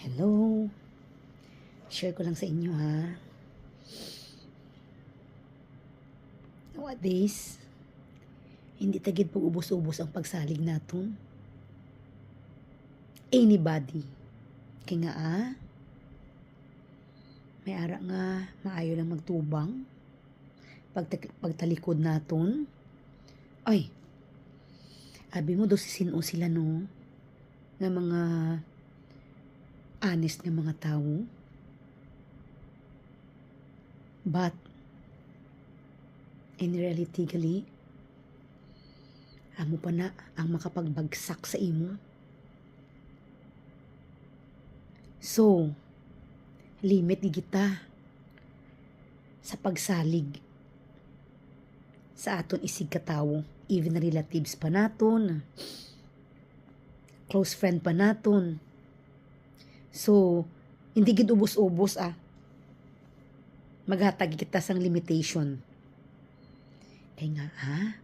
Hello, share ko lang sa inyo ha. Nowadays, hindi tagid po ubos-ubos ang pagsalig naton. Anybody. Kaya nga may ara nga maayo lang magtubang. Pagtalikod naton. Ay, abi mo do sisinon sila no, nga mga honest na mga tao. But, in reality gali, amo pa na ang makapagbagsak sa imo. So, limit di kita sa pagsalig sa aton isig katawo, even na relatives pa naton, close friend pa naton. So, hindi gid ubos-ubos maghatag kita sang limitation. Kaya nga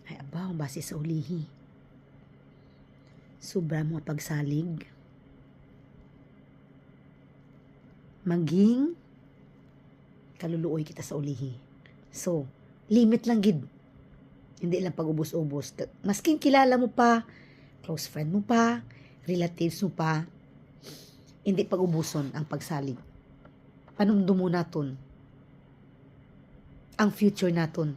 ay abaw base sa ulihi. Sobra mo pagsalig. Maging kaluluoy kita sa ulihi. So, limit lang gid. Hindi lang pag-ubos-ubos. Maskin kilala mo pa, close friend mo pa, relatives mo pa, hindi pag-ubuson ang pagsalig. Panumdumo naton ang future naton.